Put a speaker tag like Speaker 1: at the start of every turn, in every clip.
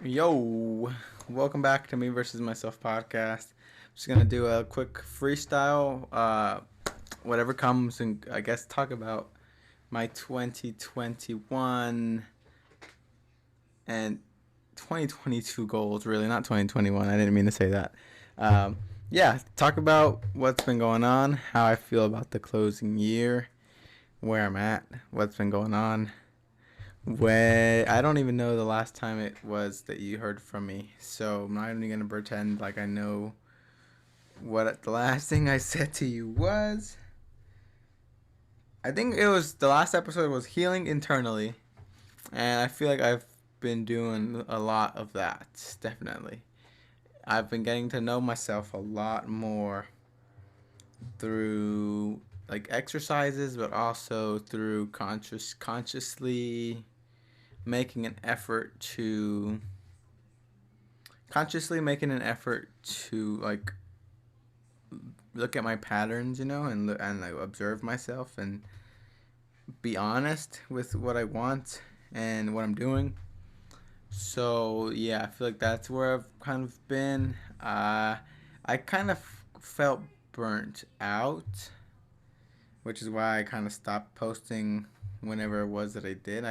Speaker 1: Yo, welcome back to Me versus Myself podcast. I'm just gonna do a quick freestyle, whatever comes, and I guess talk about my 2021 and 2022 goals. Really, not 2021. I didn't mean to say that. Yeah, talk about what's been going on, how I feel about the closing year, where I'm at, what's been going on. When I don't even know the last time it was that you heard from me, so I'm not even gonna pretend like I know what the last thing I said to you was. I think it was the last episode was healing internally, and I feel like I've been doing a lot of that. Definitely, I've been getting to know myself a lot more through like exercises, but also through consciously making an effort to like look at my patterns, and like observe myself and be honest with what I want and what I'm doing. So yeah, I feel like that's where I've kind of been. I kind of felt burnt out, which is why I kind of stopped posting whenever it was that I did.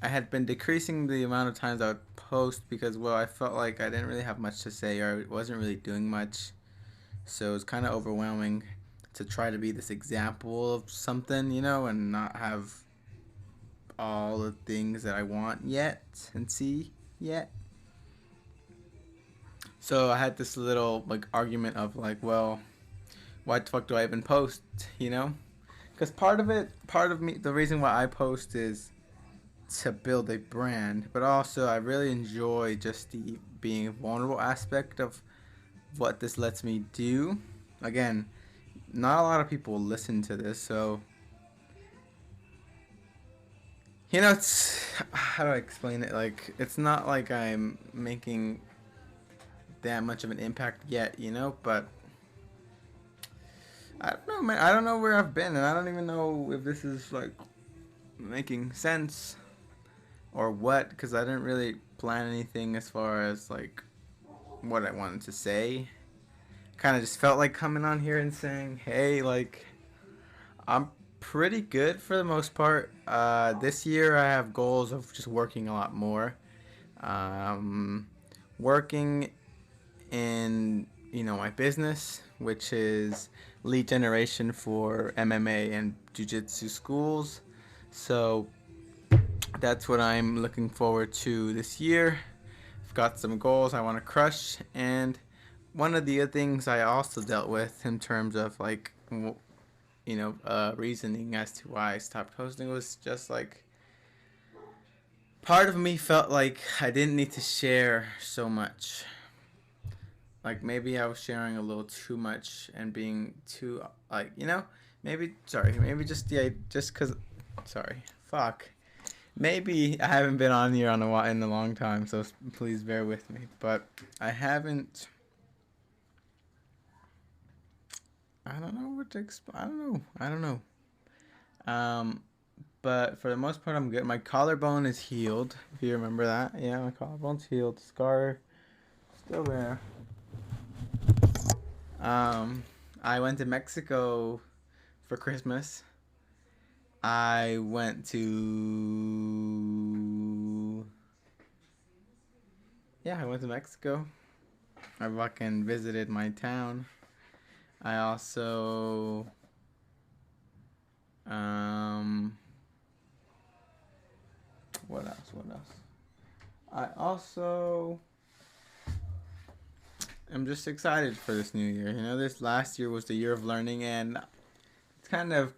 Speaker 1: I had been decreasing the amount of times I would post because, well, I felt like I didn't really have much to say or I wasn't really doing much. So it was kind of overwhelming to try to be this example of something, and not have all the things that I want yet and see yet. So I had this little like argument of like, well, why the fuck do I even post, you know? Because part of me, the reason why I post is to build a brand, but also I really enjoy just the being vulnerable aspect of what this lets me do. Again, not a lot of people listen to this, so it's how do I explain it? Like, it's not like I'm making that much of an impact yet, but I don't know, man. I don't know where I've been, and I don't even know if this is like making sense or what, because I didn't really plan anything as far as like what I wanted to say. Kind of just felt like coming on here and saying, hey, like, I'm pretty good for the most part. This year I have goals of just working a lot more. Um, Working in, my business, which is lead generation for MMA and jiu-jitsu schools. So that's what I'm looking forward to this year. I've got some goals I want to crush, and one of the other things I also dealt with in terms of like reasoning as to why I stopped posting was just like part of me felt like I didn't need to share so much. Like maybe I was sharing a little too much and being too like maybe just because sorry fuck maybe I haven't been on here in a long time, so please bear with me. But I haven't. I don't know what to explain. I don't know. I don't know. Um, but for the most part, I'm good. My collarbone is healed. If you remember that, yeah, my collarbone's healed. Scar still there. Um, I went to Mexico for Christmas. I went to I went to Mexico. I fucking visited my town. I also um what else? What else? I also am just excited for this new year. This last year was the year of learning, and it's kind of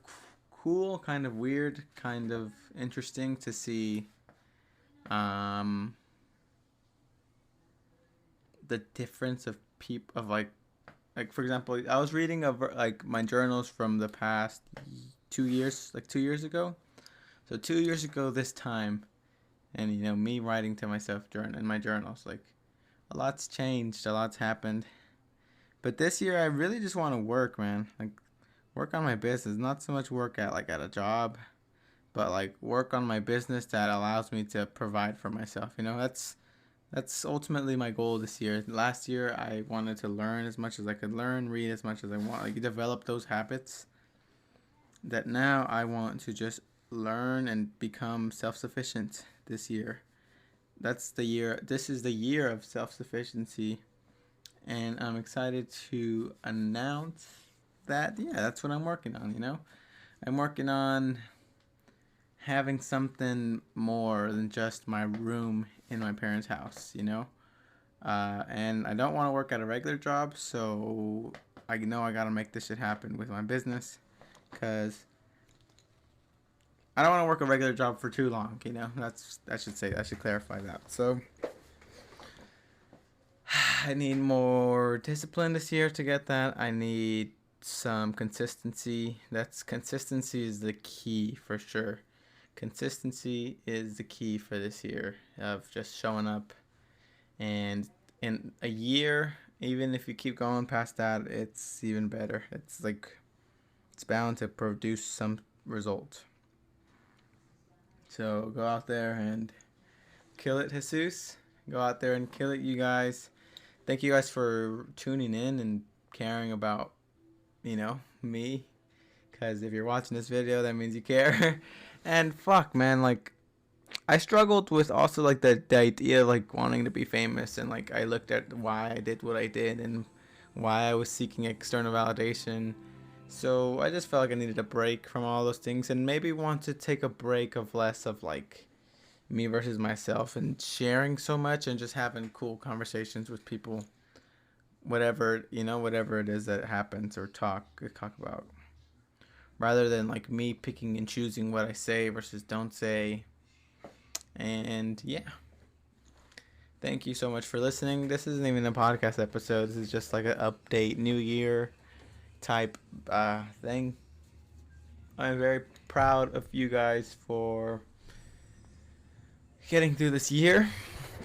Speaker 1: cool, kind of weird, kind of interesting to see um, the difference of people of like for example, I was reading of like my journals from the past 2 years, like 2 years ago. So 2 years ago this time, and me writing to myself in my journals, like a lot's changed, a lot's happened. But this year, I really just want to work, man. Like work on my business, not so much work at a job, but like work on my business that allows me to provide for myself. That's ultimately my goal this year. Last year I wanted to learn as much as I could learn, read as much as I want, like develop those habits that now I want to just learn and become self-sufficient this year. That's the year. This is the year of self-sufficiency, and I'm excited to announce that. Yeah, that's what I'm working on. I'm working on having something more than just my room in my parents' house. And I don't want to work at a regular job, so I know I gotta make this shit happen with my business, cause I don't want to work a regular job for too long. I should clarify that. So I need more discipline this year to get that. I need some consistency. Consistency is the key for sure. Consistency is the key for this year of just showing up. And in a year, even if you keep going past that, it's even better. It's bound to produce some result. So go out there and kill it, Jesus. Go out there and kill it, you guys. Thank you guys for tuning in and caring about, me. Because if you're watching this video, that means you care. And fuck, man, like, I struggled with also, like, the idea of, like, wanting to be famous. And, like, I looked at why I did what I did and why I was seeking external validation. So I just felt like I needed a break from all those things and maybe want to take a break of less of, like, me versus myself and sharing so much and just having cool conversations with people, whatever it is that happens or talk about, rather than like me picking and choosing what I say versus don't say. And yeah, thank you so much for listening. This isn't even a podcast episode. This is just like an update, new year type thing. I'm very proud of you guys for getting through this year.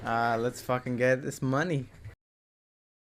Speaker 1: Let's fucking get this money.